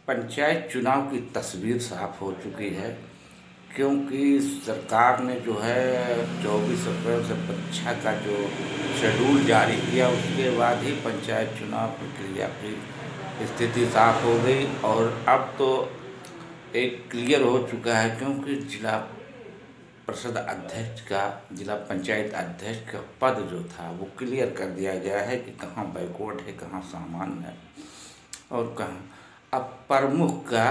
पंचायत चुनाव की तस्वीर साफ हो चुकी है, क्योंकि सरकार ने जो है 24 अप्रैल से परीक्षा का जो शेड्यूल जारी किया, उसके बाद ही पंचायत चुनाव प्रक्रिया की स्थिति साफ हो गई। और अब तो एक क्लियर हो चुका है, क्योंकि जिला परिषद अध्यक्ष का, जिला पंचायत अध्यक्ष का पद जो था वो क्लियर कर दिया गया है कि कहाँ बैकवर्ड है, कहाँ सामान्य है और कहाँ। अब प्रमुख का,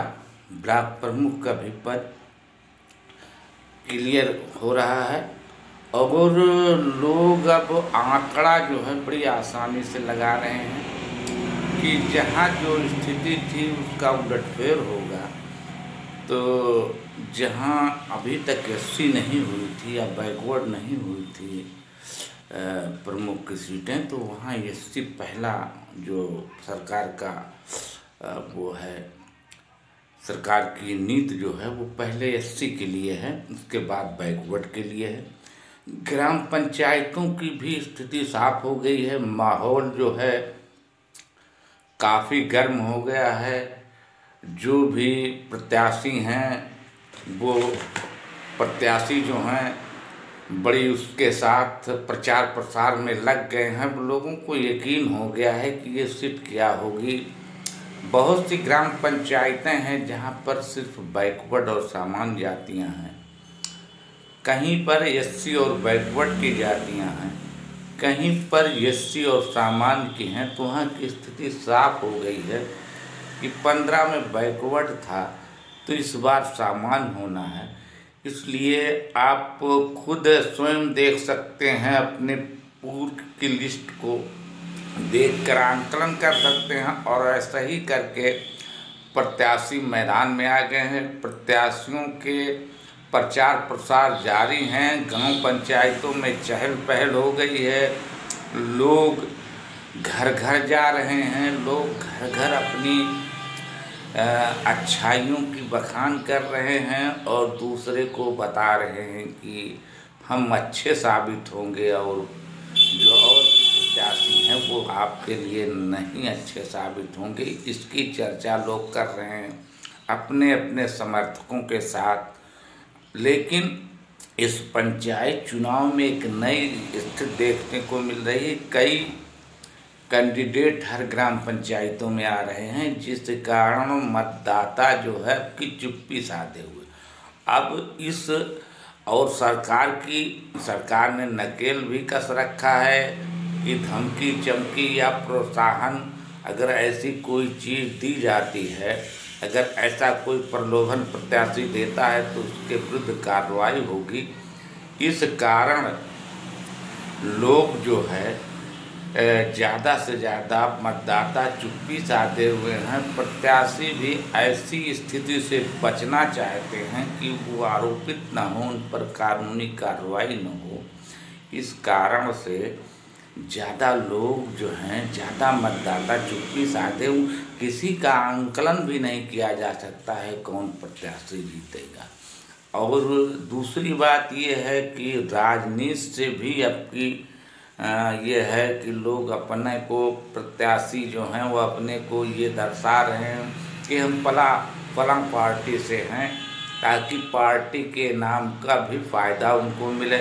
ब्लॉक प्रमुख का भी पद क्लियर हो रहा है और लोग अब आंकड़ा जो है बड़ी आसानी से लगा रहे हैं कि जहाँ जो स्थिति थी उसका उलटफेर होगा। तो जहाँ अभी तक एससी नहीं हुई थी या बैकवर्ड नहीं हुई थी प्रमुख की सीटें, तो वहाँ एससी पहला जो सरकार का वो है, सरकार की नीति जो है वो पहले एससी के लिए है, उसके बाद बैकवर्ड के लिए है। ग्राम पंचायतों की भी स्थिति साफ हो गई है, माहौल जो है काफ़ी गर्म हो गया है। जो भी प्रत्याशी हैं वो प्रत्याशी जो हैं बड़ी उसके साथ प्रचार प्रसार में लग गए हैं। लोगों को यकीन हो गया है कि ये सीट क्या होगी। बहुत सी ग्राम पंचायतें हैं जहां पर सिर्फ बैकवर्ड और सामान्य जातियां हैं, कहीं पर एससी और बैकवर्ड की जातियां हैं, कहीं पर एससी और सामान्य की हैं। तो वहाँ की स्थिति साफ हो गई है कि 15 में बैकवर्ड था तो इस बार सामान्य होना है। इसलिए आप खुद स्वयं देख सकते हैं, अपने पूर्व की लिस्ट को देखकर आंकलन कर सकते हैं और ऐसा ही करके प्रत्याशी मैदान में आ गए हैं। प्रत्याशियों के प्रचार प्रसार जारी हैं, गांव पंचायतों में चहल पहल हो गई है, लोग घर घर जा रहे हैं, लोग घर घर अपनी अच्छाइयों की बखान कर रहे हैं और दूसरे को बता रहे हैं कि हम अच्छे साबित होंगे और जो और प्रत्याशी हैं वो आपके लिए नहीं अच्छे साबित होंगे। इसकी चर्चा लोग कर रहे हैं अपने अपने समर्थकों के साथ। लेकिन इस पंचायत चुनाव में एक नई स्थिति देखने को मिल रही है। कई कैंडिडेट हर ग्राम पंचायतों में आ रहे हैं, जिस कारण मतदाता जो है कि चुप्पी साधे हुए। अब इस और सरकार ने नकेल भी कस रखा है कि धमकी चमकी या प्रोत्साहन, अगर ऐसी कोई चीज़ दी जाती है, अगर ऐसा कोई प्रलोभन प्रत्याशी देता है तो उसके विरुद्ध कार्रवाई होगी। इस कारण लोग जो है ज़्यादा से ज़्यादा मतदाता चुप्पी साधे हुए हैं। प्रत्याशी भी ऐसी स्थिति से बचना चाहते हैं कि वो आरोपित न हो, उन पर कानूनी कार्रवाई न हो। इस कारण से ज़्यादा लोग जो हैं, ज़्यादा मतदाता चुप्पी साधे हुए, किसी का आंकलन भी नहीं किया जा सकता है कौन प्रत्याशी जीतेगा। और दूसरी बात ये है कि राजनीति से भी आपकी ये है कि लोग अपने को, प्रत्याशी जो हैं वो अपने को ये दर्शा रहे हैं कि हम फलां पार्टी से हैं, ताकि पार्टी के नाम का भी फ़ायदा उनको मिले।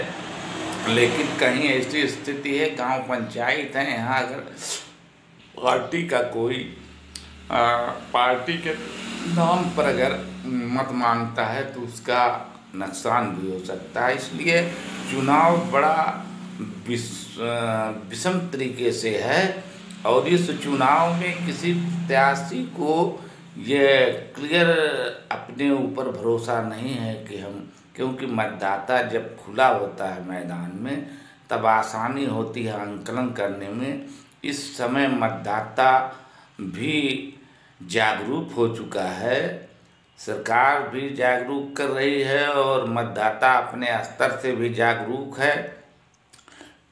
लेकिन कहीं ऐसी स्थिति है, गांव पंचायत है, यहाँ अगर पार्टी का कोई पार्टी के नाम पर अगर मत मांगता है तो उसका नुकसान भी हो सकता है। इसलिए चुनाव बड़ा विषम तरीके से है और इस चुनाव में किसी प्रत्याशी को ये क्लियर अपने ऊपर भरोसा नहीं है कि हम, क्योंकि मतदाता जब खुला होता है मैदान में तब आसानी होती है आंकलन करने में। इस समय मतदाता भी जागरूक हो चुका है, सरकार भी जागरूक कर रही है और मतदाता अपने स्तर से भी जागरूक है।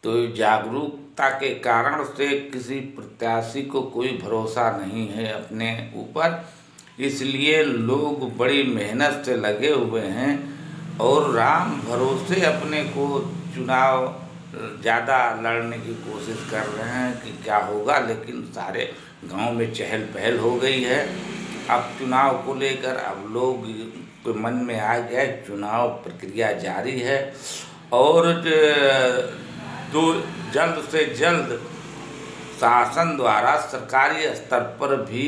तो जागरूकता के कारण से किसी प्रत्याशी को कोई भरोसा नहीं है अपने ऊपर। इसलिए लोग बड़ी मेहनत से लगे हुए हैं और राम भरोसे अपने को चुनाव ज़्यादा लड़ने की कोशिश कर रहे हैं कि क्या होगा। लेकिन सारे गांव में चहल पहल हो गई है अब चुनाव को लेकर अब लोग के मन में आ गया, चुनाव प्रक्रिया जारी है और जो जल्द से जल्द शासन द्वारा सरकारी स्तर पर भी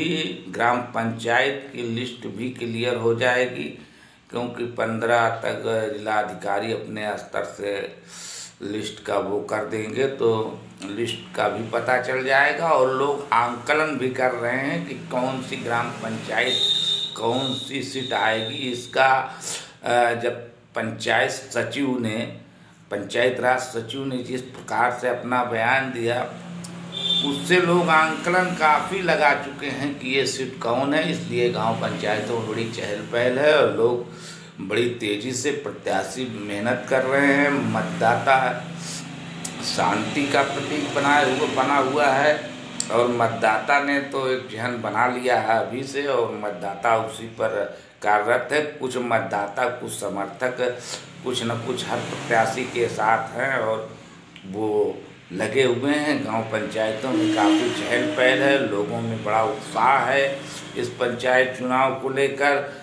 ग्राम पंचायत की लिस्ट भी क्लियर हो जाएगी, क्योंकि 15 तक जिलाधिकारी अपने स्तर से लिस्ट का वो कर देंगे तो लिस्ट का भी पता चल जाएगा और लोग आंकलन भी कर रहे हैं कि कौन सी ग्राम पंचायत कौन सी सीट आएगी। इसका जब पंचायत राज सचिव ने जिस प्रकार से अपना बयान दिया, उससे लोग आंकलन काफ़ी लगा चुके हैं कि ये सीट कौन है। इसलिए गांव पंचायतों में बड़ी चहल पहल है और लोग बड़ी तेज़ी से प्रत्याशी मेहनत कर रहे हैं। मतदाता शांति का प्रतीक बना हुआ है और मतदाता ने तो एक जहन बना लिया है अभी से और मतदाता उसी पर कार्यरत है। कुछ मतदाता, कुछ समर्थक, कुछ न कुछ हर प्रत्याशी के साथ हैं और वो लगे हुए हैं। गांव पंचायतों में काफ़ी चहल पहल है, लोगों में बड़ा उत्साह है इस पंचायत चुनाव को लेकर।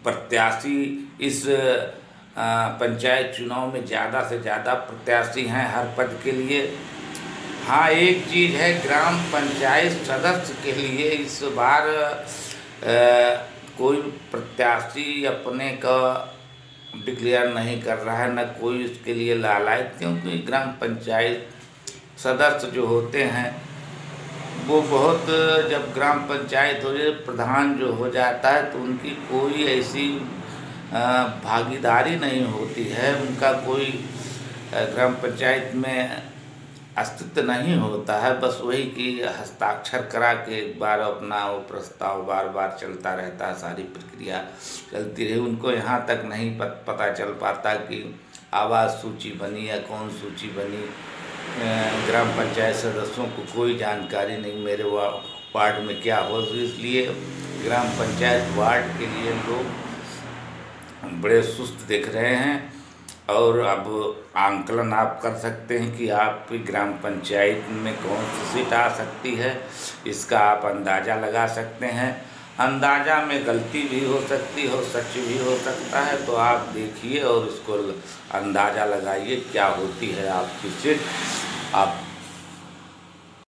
प्रत्याशी इस पंचायत चुनाव में ज़्यादा से ज़्यादा प्रत्याशी हैं हर पद के लिए। हाँ, एक चीज़ है, ग्राम पंचायत सदस्य के लिए इस बार कोई प्रत्याशी अपने का डिक्लेयर नहीं कर रहा है, न कोई उसके लिए लालायित, क्योंकि ग्राम पंचायत सदस्य जो होते हैं वो बहुत, जब ग्राम पंचायत हो जाए, प्रधान जो हो जाता है तो उनकी कोई ऐसी भागीदारी नहीं होती है, उनका कोई ग्राम पंचायत में अस्तित्व नहीं होता है। बस वही कि हस्ताक्षर करा के एक बार अपना वो प्रस्ताव बार बार चलता रहता है, सारी प्रक्रिया चलती रही। उनको यहाँ तक नहीं पता चल पाता कि आवास सूची बनी या कौन सूची बनी। ग्राम पंचायत सदस्यों को कोई जानकारी नहीं मेरे वार्ड में क्या हो। इसलिए ग्राम पंचायत वार्ड के लिए लोग बड़े सुस्त दिख रहे हैं और अब आंकलन आप कर सकते हैं कि आपकी ग्राम पंचायत में कौन सी सीट आ सकती है, इसका आप अंदाज़ा लगा सकते हैं। अंदाज़ा में गलती भी हो सकती हो, सच भी हो सकता है, तो आप देखिए और इसको अंदाज़ा लगाइए क्या होती है आपकी सीट। आप